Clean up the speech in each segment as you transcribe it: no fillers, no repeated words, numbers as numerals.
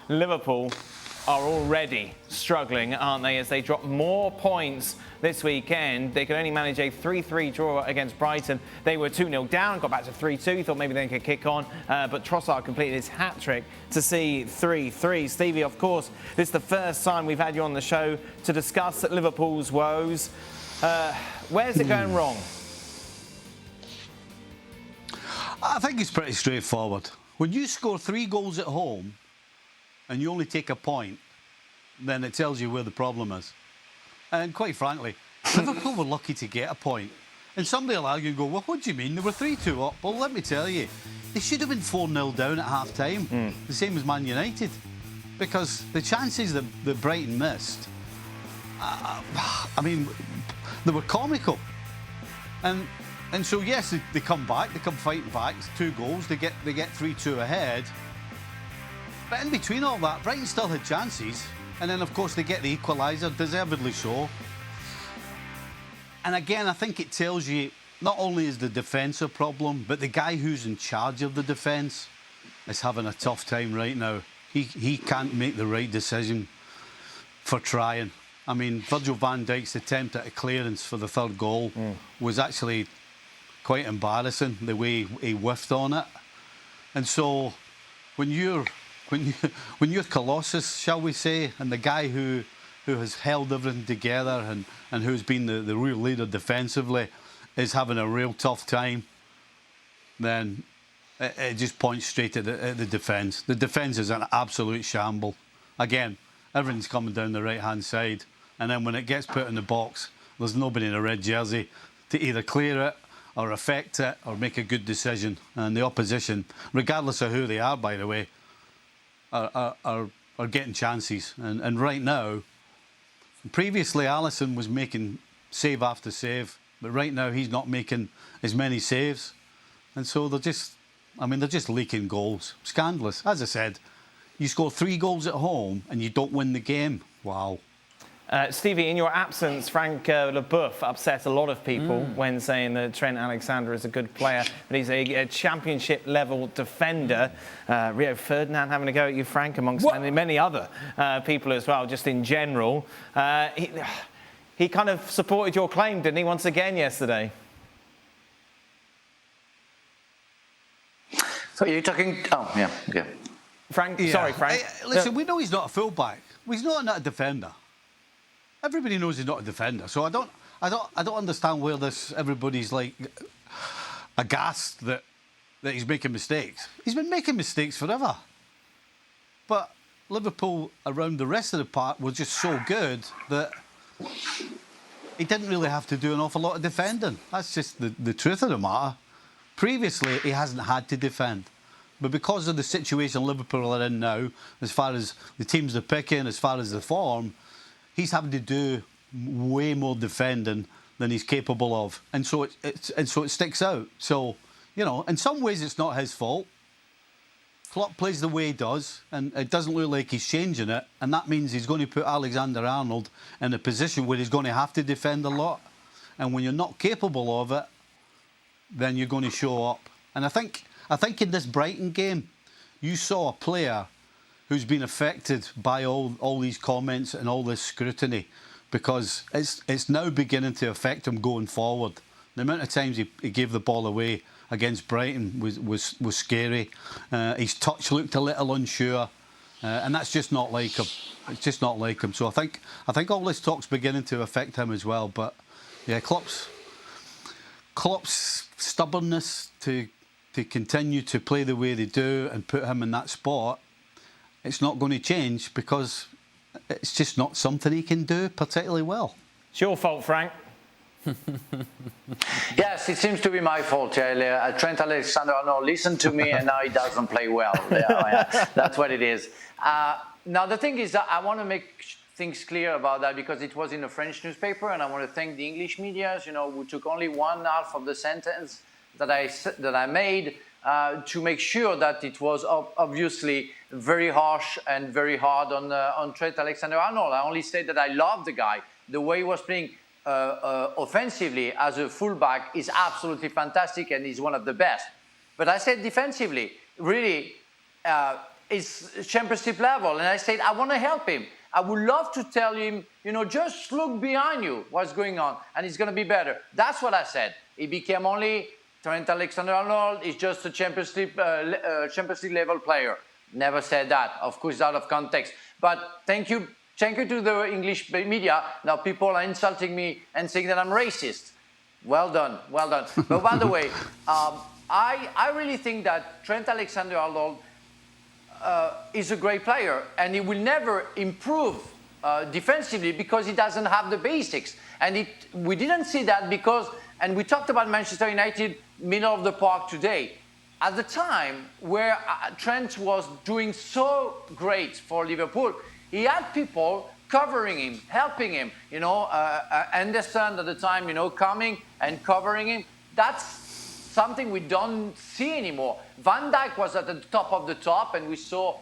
Liverpool are already struggling, aren't they, as they drop more points this weekend. They could only manage a 3-3 draw against Brighton. They were 2-0 down, got back to 3-2, thought maybe they could kick on, but Trossard completed his hat-trick to see 3-3. Stevie, of course, this is the first time we've had you on the show to discuss Liverpool's woes. Where's it going wrong? I think it's pretty straightforward. When you score 3 goals at home and you only take a point, then it tells you where the problem is. And quite frankly, Liverpool were lucky to get a point. And somebody will argue and go, well, what do you mean? They were 3-2 up. Well, let me tell you, they should have been 4-0 down at half-time, the same as Man United. Because the chances that Brighton missed, I mean, they were comical. And so, yes, they come back, they come fighting back, it's 2 goals, they get 3-2 ahead. But in between all that, Brighton still had chances. And then, of course, they get the equaliser, deservedly so. And again, I think it tells you not only is the defence a problem, but the guy who's in charge of the defence is having a tough time right now. He can't make the right decision for trying. I mean, Virgil van Dijk's attempt at a clearance for the 3rd goal was actually quite embarrassing, the way he whiffed on it. And so when you're Colossus, shall we say, and the guy who has held everything together and who's been the real leader defensively is having a real tough time, then it just points straight at the defence. The defence is an absolute shamble. Again, everything's coming down the right-hand side, and then when it gets put in the box, there's nobody in a red jersey to either clear it or affect it or make a good decision. And the opposition, regardless of who they are, by the way, are getting chances. And right now, previously Alisson was making save after save, but right now he's not making as many saves. And so they're just leaking goals. Scandalous. As I said, you score 3 goals at home and you don't win the game. Wow. Stevie, in your absence, Frank Leboeuf upset a lot of people when saying that Trent Alexander is a good player, but he's a championship-level defender. Rio Ferdinand having a go at you, Frank, amongst many other people as well, just in general. He kind of supported your claim, didn't he, once again yesterday? So you're talking... Oh, yeah, okay. Frank, yeah. Sorry, Frank. Listen, we know he's not a fullback. He's not a defender. Everybody knows he's not a defender, so I don't understand where everybody's like aghast that he's making mistakes. He's been making mistakes forever. But Liverpool around the rest of the park were just so good that he didn't really have to do an awful lot of defending. That's just the truth of the matter. Previously, he hasn't had to defend. But because of the situation Liverpool are in now, as far as the teams they're picking, as far as the form, he's having to do way more defending than he's capable of, and so it sticks out. So, you know, in some ways it's not his fault. Klopp plays the way he does, and it doesn't look like he's changing it, and that means he's going to put Alexander-Arnold in a position where he's going to have to defend a lot. And when you're not capable of it, then you're going to show up. And I think in this Brighton game, you saw a player who's been affected by all these comments and all this scrutiny, because it's now beginning to affect him going forward. The amount of times he gave the ball away against Brighton was scary. His touch looked a little unsure, and that's just not like him. It's just not like him. So I think all this talk's beginning to affect him as well. But yeah, Klopp's stubbornness to continue to play the way they do and put him in that spot, it's not going to change, because it's just not something he can do particularly well. It's your fault, Frank. Yes, it seems to be my fault. Trent Alexander-Arnold listened to me and now he doesn't play well. That's what it is. Now, the thing is that I want to make things clear about that, because it was in a French newspaper, and I want to thank the English media, who took only 1/2 of the sentence that I made to make sure that it was obviously very harsh and very hard on Trent Alexander-Arnold. I only said that I love the guy. The way he was playing offensively as a fullback is absolutely fantastic, and he's one of the best. But I said defensively, really, is championship level. And I said, I want to help him. I would love to tell him, you know, just look behind you, what's going on, and it's going to be better. That's what I said. He became only Trent Alexander-Arnold is just a Champions League level player. Never said that. Of course, out of context. But thank you to the English media. Now people are insulting me and saying that I'm racist. Well done, well done. But by the way, I really think that Trent Alexander-Arnold is a great player, and he will never improve defensively because he doesn't have the basics. And we didn't see that because, and we talked about Manchester United, middle of the park today. At the time where Trent was doing so great for Liverpool, he had people covering him, helping him. You know, Anderson at the time, you know, coming and covering him. That's something we don't see anymore. Van Dijk was at the top of the top, and we saw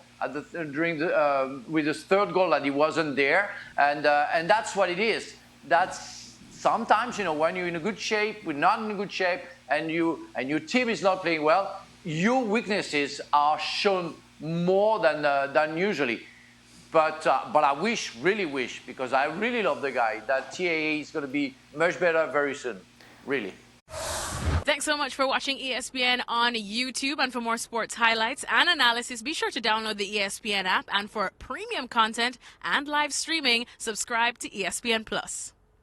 with his third goal that he wasn't there, and that's what it is. That's sometimes, you know, when you're in a good shape, we're not in a good shape, and your team is not playing well, your weaknesses are shown more than usually. But I really wish, because I really love the guy, that TAA is going to be much better very soon, really. Thanks so much for watching ESPN on YouTube. And for more sports highlights and analysis, be sure to download the ESPN app. And for premium content and live streaming, subscribe to ESPN Plus.